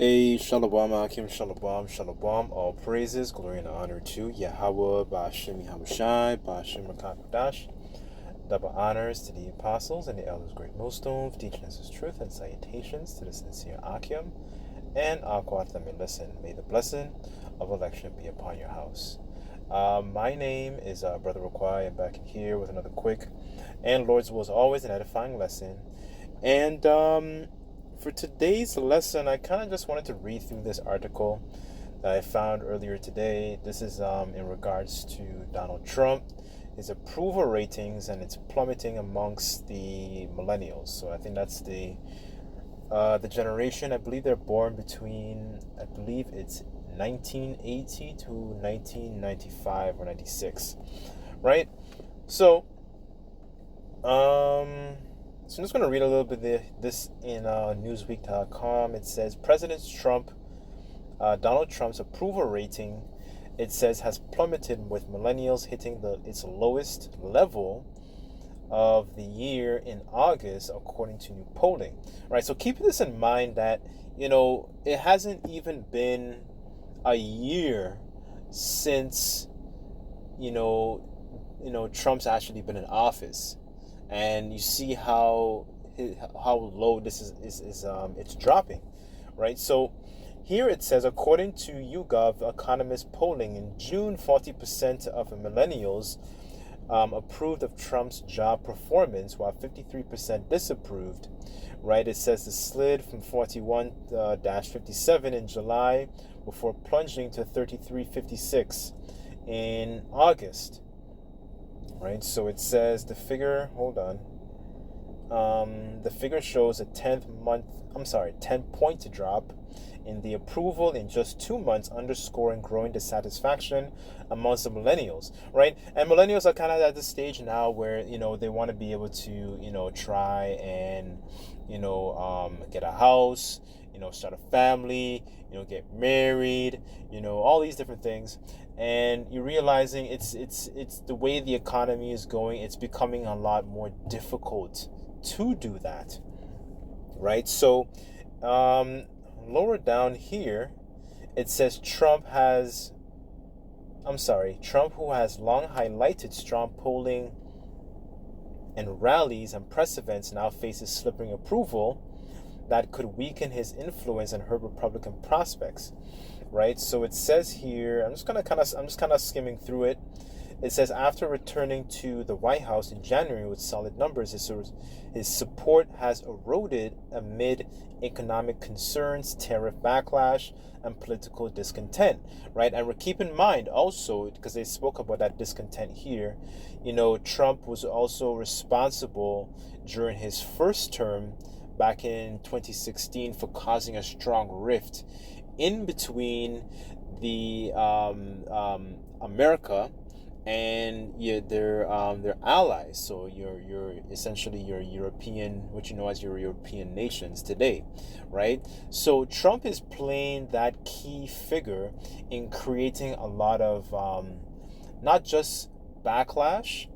Hey, Shalom, Akim, Shalom, Shalom. All praises, glory, and honor to Yahweh, Ba'ashem Yahushai, Ba'ashem Rakakadash. Double honors to the apostles and the elders, great millstones, teaching us his truth, and salutations to the sincere Akim and Akwat that may listen. May the blessing of election be upon your house. My name is Brother Raquai. I'm back in here with another quick and Lord's will is always an edifying lesson. And for today's lesson, I kind of just wanted to read through this article that I found earlier today. This is in regards to Donald Trump, his approval ratings, and it's plummeting amongst the millennials. So I think that's the generation. I believe they're born between, I believe it's 1980 to 1995 or 96, right? So, so I'm just going to read a little bit of this in Newsweek.com. It says Donald Trump's approval rating, it says, has plummeted with millennials hitting its lowest level of the year in August, according to new polling. Right. So keep this in mind that it hasn't even been a year since Trump's actually been in office. And you see how low this is it's dropping, right? So here it says, according to YouGov economist polling in June, 40% of millennials approved of Trump's job performance, while 53% disapproved, right? It says it slid from 41-57 in July before plunging to 33-56 in August. Right, so it says the figure, the figure shows a 10-point drop in the approval in just 2 months, underscoring growing dissatisfaction amongst the millennials, right? And millennials are kind of at the stage now where, they want to be able to, try and, get a house, start a family, get married, all these different things. And you're realizing it's the way the economy is going, it's becoming a lot more difficult to do that, right? So lower down here, it says Trump, who has long highlighted strong polling and rallies and press events, now faces slipping approval that could weaken his influence and hurt Republican prospects. Right, so it says here, I'm just kind of skimming through it. It says after returning to the White House in January with solid numbers, his support has eroded amid economic concerns, tariff backlash, and political discontent. Right, and keep in mind also, because they spoke about that discontent here, Trump was also responsible during his first term back in 2016 for causing a strong rift in between the America and their allies. So you're essentially your European, what you know as your European nations today, right? So Trump is playing that key figure in creating a lot of not just backlash,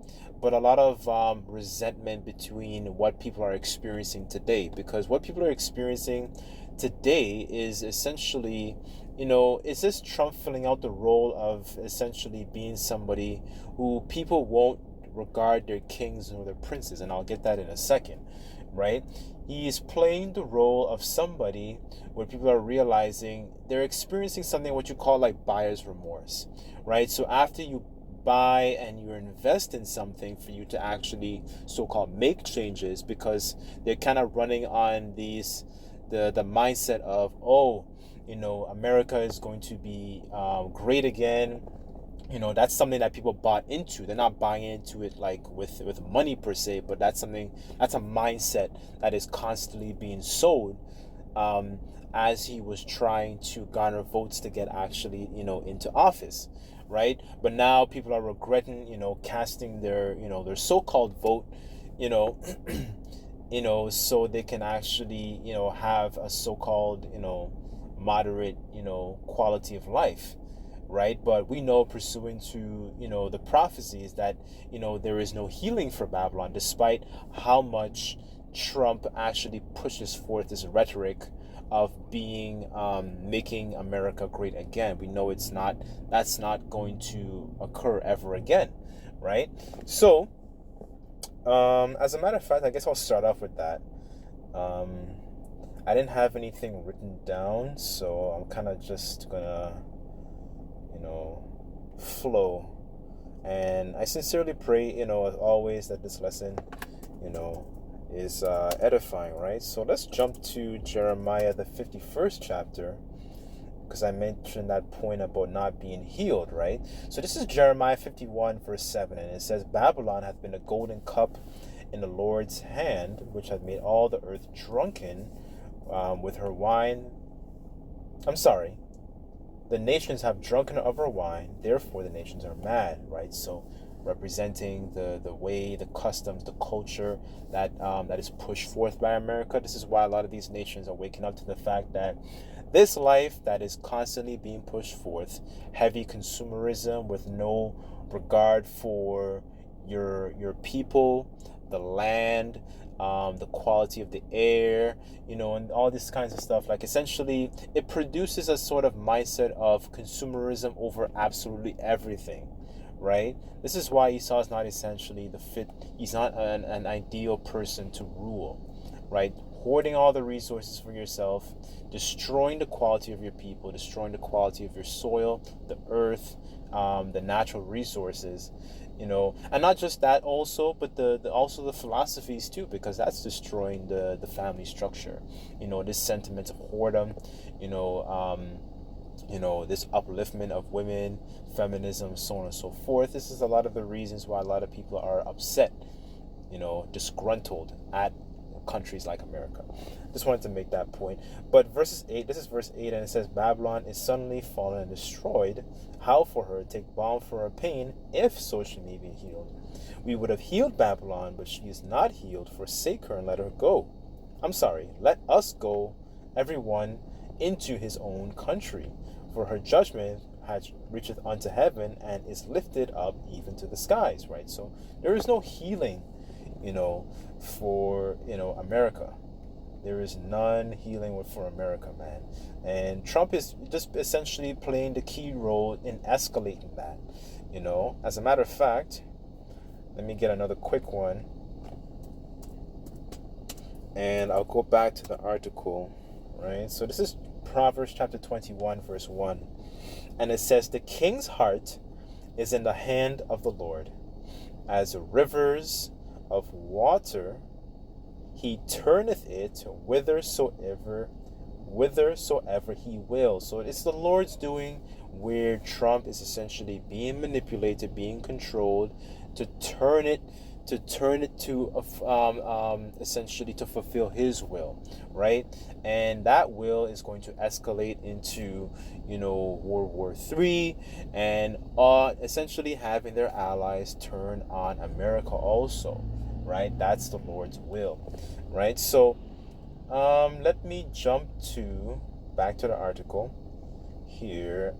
but a lot of resentment between what people are experiencing today. Because what people are experiencing today is essentially, is this Trump filling out the role of essentially being somebody who people won't regard their kings or their princes, and I'll get that in a second, right? He is playing the role of somebody where people are realizing they're experiencing something what you call like buyer's remorse, right? So after you buy and you invest in something for you to actually so-called make changes, because they're kind of running on the mindset of, America is going to be great again. That's something that people bought into. They're not buying into it like with money per se, but that's a mindset that is constantly being sold as he was trying to garner votes to get actually into office, right? But now people are regretting casting their their so-called vote so they can actually have a so-called moderate quality of life, right? But we know, pursuant to the prophecies, that there is no healing for Babylon, despite how much Trump actually pushes forth this rhetoric of being making America great again. We know that's not going to occur ever again, right? So, as a matter of fact, I guess I'll start off with that. I didn't have anything written down, so I'm kind of just gonna, flow. And I sincerely pray, as always, that this lesson, is edifying, right? So let's jump to Jeremiah, the 51st chapter, because I mentioned that point about not being healed, right? So this is Jeremiah 51, verse 7, and it says, Babylon hath been a golden cup in the Lord's hand, which hath made all the earth drunken with her wine. I'm sorry. The nations have drunken of her wine, therefore the nations are mad, right? So representing the way, the customs, the culture that is pushed forth by America. This is why a lot of these nations are waking up to the fact that this life that is constantly being pushed forth, heavy consumerism with no regard for your people, the land, the quality of the air, and all these kinds of stuff. Like, essentially, it produces a sort of mindset of consumerism over absolutely everything, right? This is why Esau is not essentially he's not an ideal person to rule, right? Hoarding all the resources for yourself, destroying the quality of your people, destroying the quality of your soil, the earth, the natural resources, and not just that also, but also the philosophies too, because that's destroying the family structure. This sentiment of whoredom, this upliftment of women, feminism, so on and so forth. This is a lot of the reasons why a lot of people are upset, disgruntled at countries like America. Just wanted to make that point. But this is verse 8, and it says, Babylon is suddenly fallen and destroyed. How for her? Take balm for her pain, if so she may be healed. We would have healed Babylon, but she is not healed. Forsake her and let her go. Let us go, everyone, into his own country. For her judgment reacheth unto heaven, and is lifted up even to the skies, right? So there is no healing, for, America. There is none healing for America, man. And Trump is just essentially playing the key role in escalating that, As a matter of fact, let me get another quick one. And I'll go back to the article, right? So this is Proverbs chapter 21, verse 1. And it says, the king's heart is in the hand of the Lord, as rivers of water, he turneth it whithersoever he will. So it's the Lord's doing, where Trump is essentially being manipulated, being controlled, to turn it to essentially to fulfill his will, right? And that will is going to escalate into World War III, and essentially having their allies turn on America also, right? That's the Lord's will, right? So let me jump back to the article here.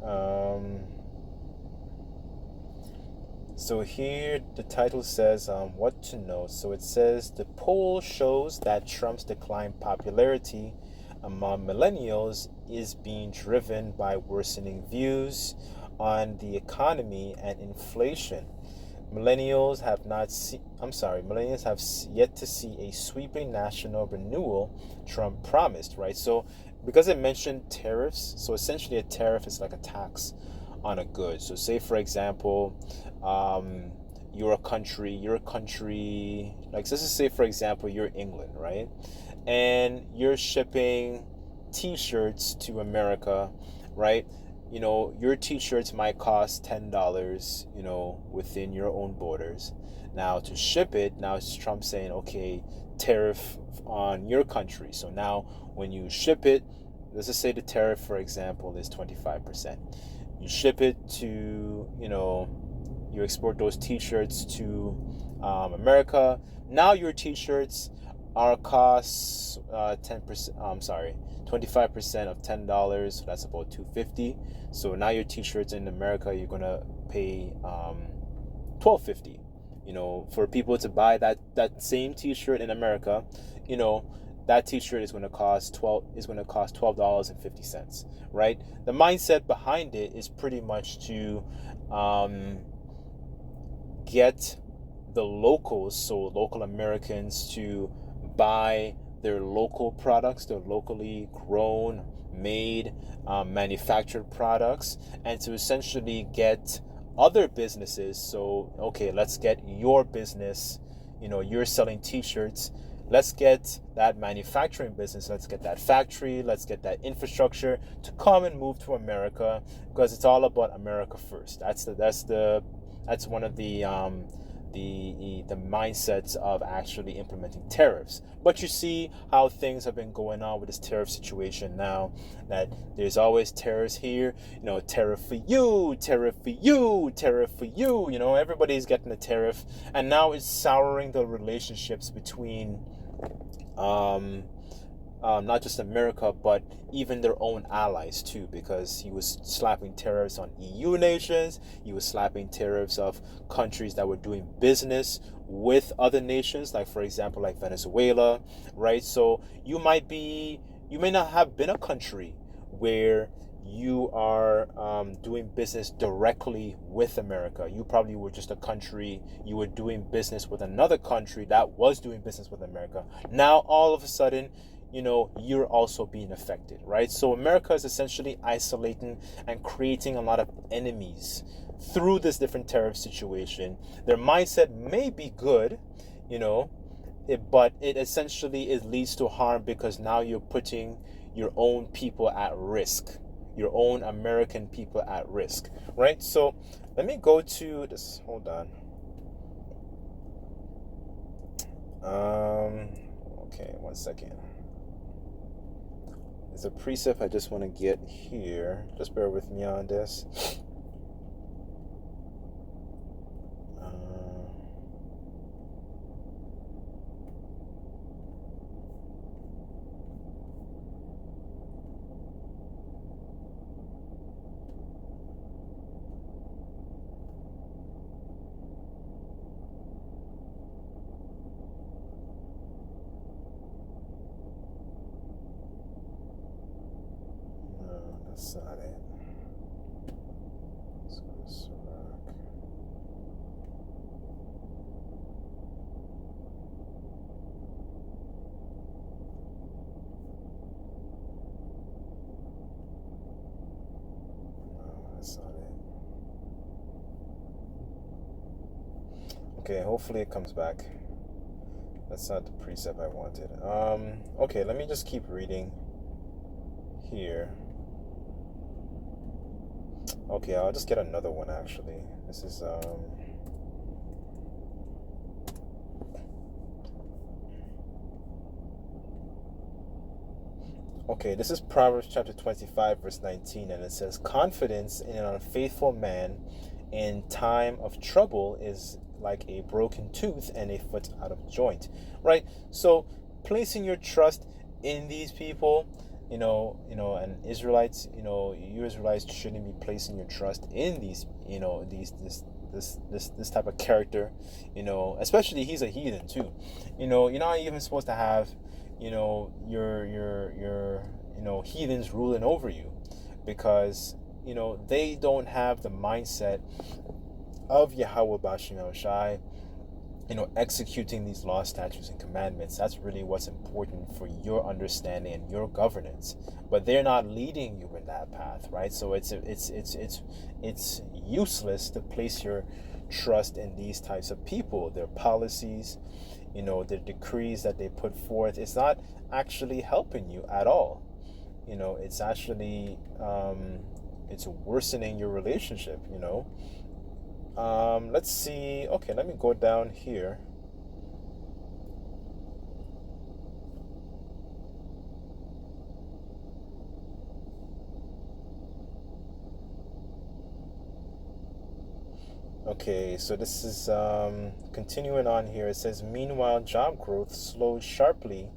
So here the title says what to know. So it says, the poll shows that Trump's declined popularity among millennials is being driven by worsening views on the economy and inflation. Millennials have yet to see a sweeping national renewal Trump promised, right? So because it mentioned tariffs, so essentially a tariff is like a tax on a good. So say, for example, you're a country, like, let's just say, for example, you're England, right? And you're shipping t-shirts to America, right? Your t-shirts might cost $10, within your own borders. Now to ship it, now it's Trump saying, okay, tariff on your country. So now when you ship it, let's just say the tariff, for example, is 25%. You ship it to, you export those t-shirts to America. Now your t-shirts are cost 25% of $10, so that's about $2.50. So now your t-shirts in America, you're gonna pay $12.50. For people to buy that same t-shirt in America, you know, that t-shirt is going to cost $12.50, right? The mindset behind it is pretty much to um, get the locals, so local Americans, to buy their local products, their locally grown, made, manufactured products, and to essentially get other businesses. So, okay, let's get your business, you're selling t-shirts. Let's get that manufacturing business. Let's get that factory. Let's get that infrastructure to come and move to America, because it's all about America first. That's one of the mindsets of actually implementing tariffs. But you see how things have been going on with this tariff situation now, that there's always tariffs here, tariff for you, tariff for you, tariff for you, everybody's getting a tariff. And now it's souring the relationships between not just America, but even their own allies too, because he was slapping tariffs on EU nations. He was slapping tariffs of countries that were doing business with other nations, like for example, like Venezuela, right? So you may not have been a country where you are doing business directly with America. You probably were just a country, you were doing business with another country that was doing business with America. Now, all of a sudden, you're also being affected, right? So America is essentially isolating and creating a lot of enemies through this different tariff situation. Their mindset may be good, but it essentially leads to harm, because now you're putting your own people at risk, your own American people at risk, right? So let me go to this. Hold on. Okay, 1 second. There's a precept I just want to get here. Just bear with me on this. That's not it. Let's go to Sirach. No, that's not it. Okay, hopefully it comes back. That's not the precept I wanted. Okay, let me just keep reading here. Okay, I'll just get another one actually. This is okay, this is Proverbs chapter 25 verse 19, and it says, confidence in an unfaithful man in time of trouble is like a broken tooth and a foot out of joint, right? So placing your trust in these people, and Israelites, you Israelites shouldn't be placing your trust in these, this type of character, especially he's a heathen too. You're not even supposed to have, your heathens ruling over you, because, they don't have the mindset of Yahweh Bashim El Shai, executing these laws, statutes, and commandments. That's really what's important for your understanding and your governance. But they're not leading you in that path, right? So it's useless to place your trust in these types of people. Their policies, their decrees that they put forth, it's not actually helping you at all. It's actually it's worsening your relationship. Let's see. Okay, let me go down here. Okay, so this is continuing on here. It says, meanwhile, job growth slowed sharply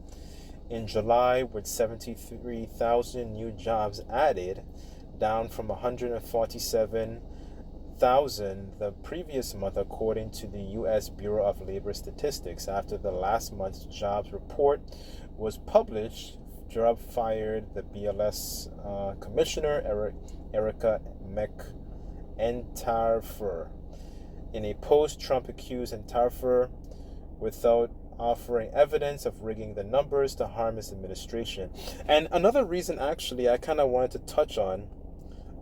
in July, with 73,000 new jobs added, down from 147,000 100,000 the previous month, according to the U.S. Bureau of Labor Statistics. After the last month's jobs report was published, job fired the BLS commissioner, Erica McEntire. In a post, Trump accused Entire, without offering evidence, of rigging the numbers to harm his administration. And another reason, actually, I kind of wanted to touch on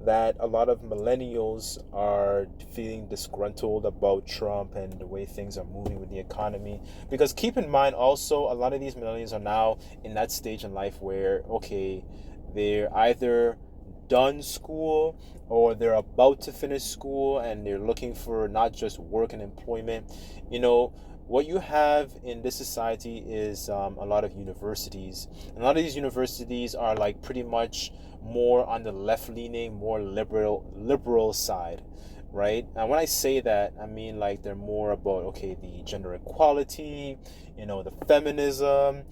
that a lot of millennials are feeling disgruntled about Trump and the way things are moving with the economy. Because keep in mind also, a lot of these millennials are now in that stage in life where, okay, they're either done school or they're about to finish school and they're looking for not just work and employment. What you have in this society is a lot of universities. And a lot of these universities are like pretty much more on the left-leaning, more liberal side, right? And when I say that, I mean like they're more about, okay, the gender equality, the feminism,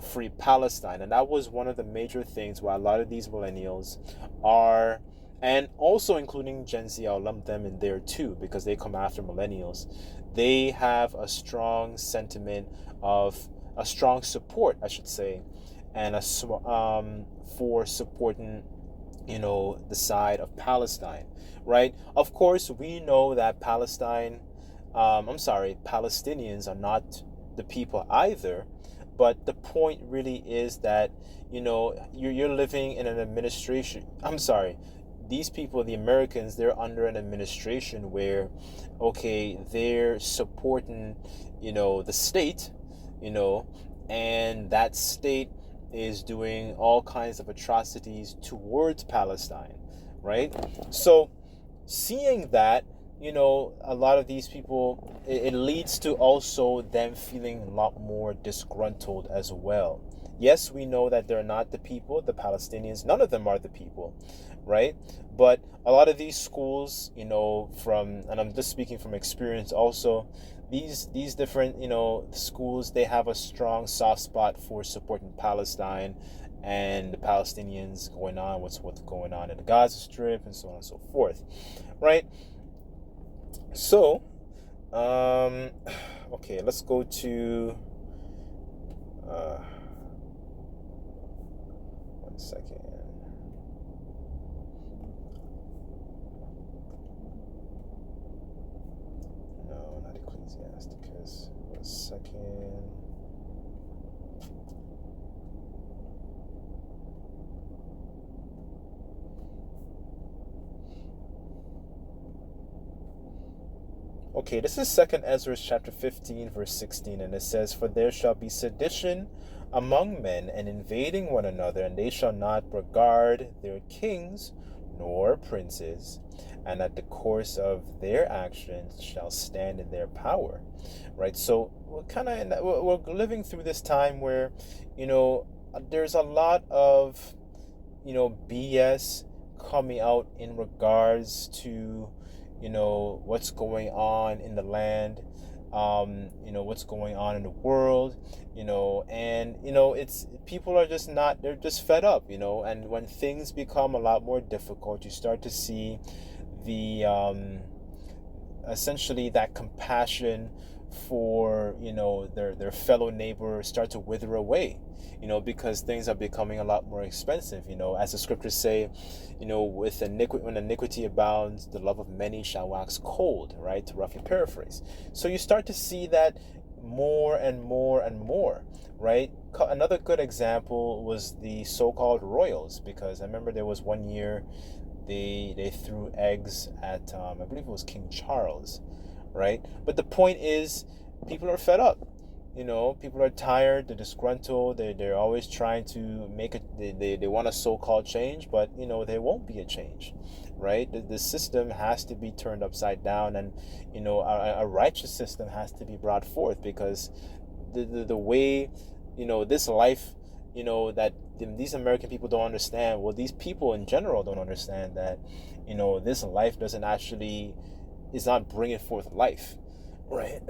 free Palestine. And that was one of the major things why a lot of these millennials are, and also including Gen Z, I'll lump them in there too, because they come after millennials. They have a strong sentiment of a strong support, I should say, and for supporting, the side of Palestine, right? Of course, we know that Palestinians are not the people either, but the point really is that, you're living in an administration. These people, the Americans, they're under an administration where, okay, they're supporting, the state, and that state is doing all kinds of atrocities towards Palestine, right? So seeing that, a lot of these people, it leads to also them feeling a lot more disgruntled as well. Yes, we know that they're not the people, the Palestinians, none of them are the people, right? But a lot of these schools, and I'm just speaking from experience also, these different, schools, they have a strong soft spot for supporting Palestine and the Palestinians going on, what's going on in the Gaza Strip and so on and so forth, right? So, okay, let's go to, one second. No, not Ecclesiasticus. 1 second. Okay, this is 2nd Ezra chapter 15, verse 16, and it says, "For there shall be sedition among men, and invading one another, and they shall not regard their kings nor princes, and that the course of their actions shall stand in their power." Right? So we're living through this time where, there's a lot of, BS coming out in regards to, what's going on in the land, what's going on in the world, and, it's, people are just not, they're just fed up, and when things become a lot more difficult, you start to see the, essentially that compassion for, their fellow neighbor start to wither away, because things are becoming a lot more expensive, as the scriptures say, when iniquity abounds, the love of many shall wax cold, right? To roughly paraphrase. So you start to see that more and more and more, right? Another good example was the so-called royals, because I remember there was one year they threw eggs at, I believe it was King Charles, right? But the point is, people are fed up. People are tired, they're disgruntled, they're always trying to make it, they want a so-called change, but, there won't be a change, right? The system has to be turned upside down, and, a righteous system has to be brought forth, because the way, this life, that these American people don't understand, well, these people in general don't understand that, this life doesn't actually, is not bringing forth life, right?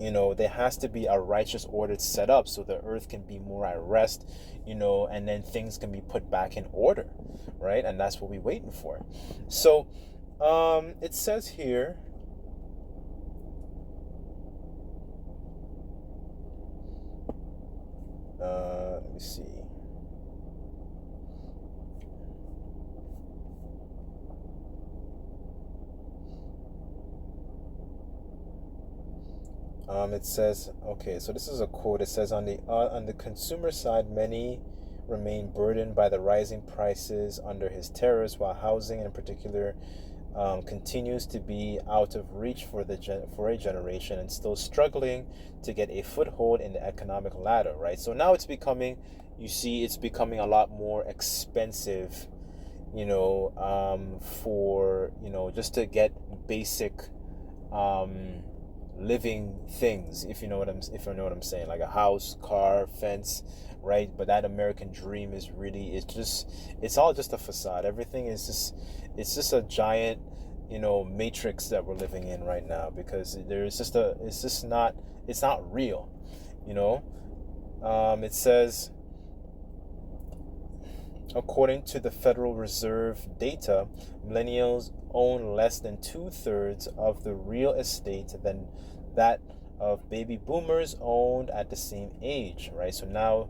There has to be a righteous order set up so the earth can be more at rest, and then things can be put back in order, right? And that's what we're waiting for. So It says here. Let me see. It says, okay, so this is a quote. It says, on the consumer side, many remain burdened by the rising prices under his tariffs, while housing, in particular, continues to be out of reach for for a generation and still struggling to get a foothold in the economic ladder. Right. So now it's becoming, you see, it's becoming a lot more expensive, for just to get basic um, living things, if you know what I'm saying, like a house, car, fence, right? But that American dream is really, it's all just a facade. Everything is just, it's just a giant, matrix that we're living in right now, because it's not real, you know. It says, according to the Federal Reserve data, millennials own less than two-thirds of the real estate than that of baby boomers owned at the same age, right? So now,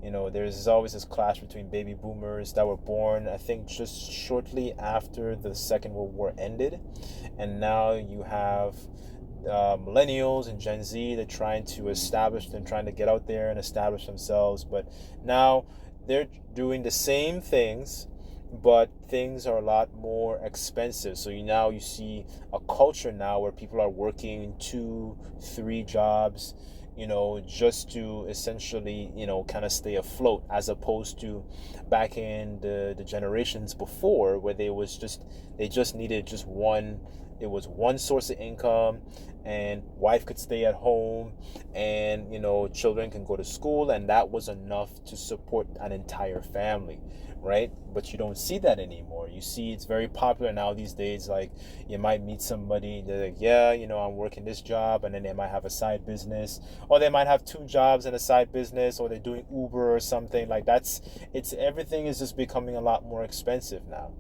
there's always this clash between baby boomers that were born, I think, just shortly after the Second World War ended. And now you have millennials and Gen Z. They're trying to trying to get out there and establish themselves. But now they're doing the same things, but things are a lot more expensive. So you see a culture now where people are working 2, 3 jobs, just to essentially, kind of stay afloat, as opposed to back in the generations before, where they just needed just one. It was one source of income, and wife could stay at home, and children can go to school, and that was enough to support an entire family, right? But you don't see that anymore. You see, it's very popular now these days. Like, you might meet somebody, they're like, yeah, I'm working this job, and then they might have a side business, or they might have 2 jobs and a side business, or they're doing Uber or something. Like, everything is just becoming a lot more expensive now,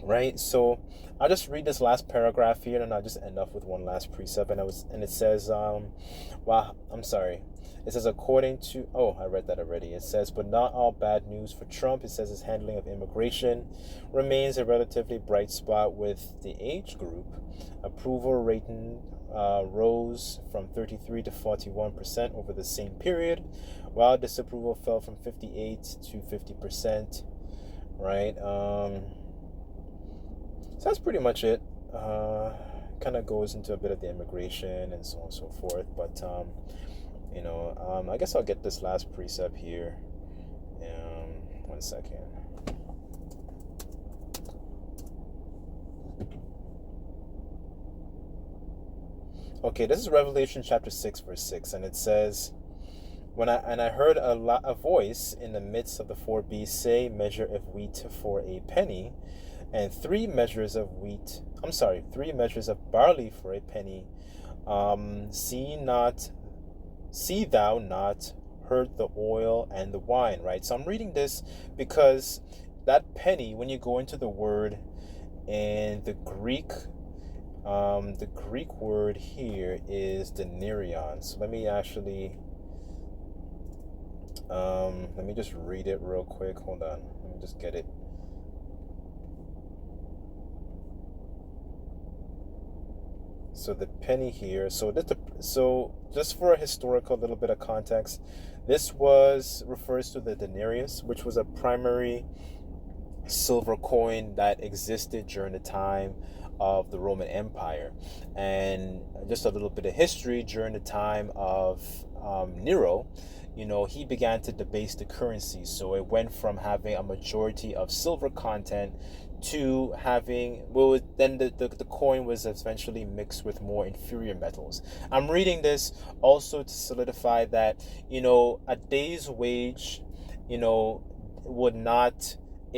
right? So I'll just read this last paragraph here, and I'll just end off with one last precept. And it says, well, I'm sorry. It says, according to, oh, I read that already. It says, but not all bad news for Trump. It says his handling of immigration remains a relatively bright spot with the age group. Approval rating rose from 33 to 41% over the same period, while disapproval fell from 58 to 50%, right? So that's pretty much it. Kind of goes into a bit of the immigration and so on and so forth. But, I guess I'll get this last precept here. 1 second. Okay, this is Revelation chapter 6, verse 6, and it says, I heard a voice in the midst of the 4 beasts say, measure of wheat for a penny, and 3 measures of barley for a penny. See thou not hurt the oil and the wine, right? So I'm reading this because that penny, when you go into the word in the Greek word here is denarion. So let me just read it real quick. Hold on. Let me just get it. So the penny here. So just for a historical little bit of context, this refers to the denarius, which was a primary silver coin that existed during the time of the Roman Empire. And just a little bit of history, during the time of Nero, he began to debase the currency. So it went from having a majority of silver content to having, then the coin was eventually mixed with more inferior metals. I'm reading this also to solidify that, a day's wage, it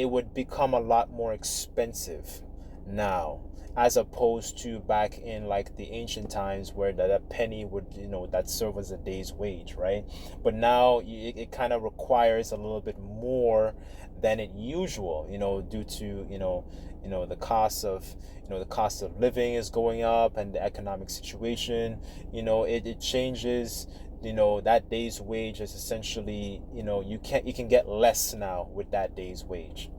would become a lot more expensive now, as opposed to back in like the ancient times where that penny would, that serve as a day's wage, right? But now it kind of requires a little bit more than it usual, due to, the cost of, the cost of living is going up, and the economic situation, it changes. That day's wage is essentially, you can get less now with that day's wage,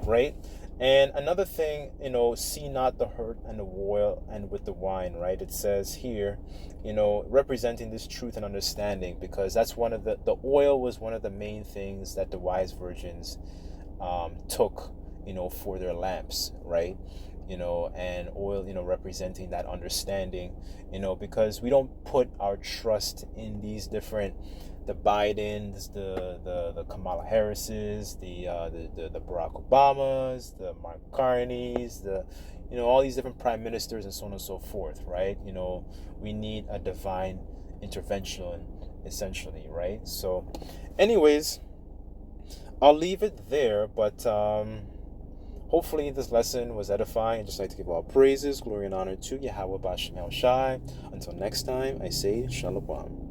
right? And another thing, see not the hurt and the oil and with the wine, right? It says here, representing this truth and understanding, because that's one of the oil was one of the main things that the wise virgins took, for their lamps, right? And oil, representing that understanding, because we don't put our trust in these different, the Bidens, the Kamala Harrises, the Barack Obamas, the Mark Carneys, all these different prime ministers and so on and so forth, right? We need a divine intervention, essentially, right? So, anyways, I'll leave it there, but hopefully this lesson was edifying. I'd just like to give all praises, glory, and honor to Yahweh Bashem El Shai. Until next time, I say Shalom.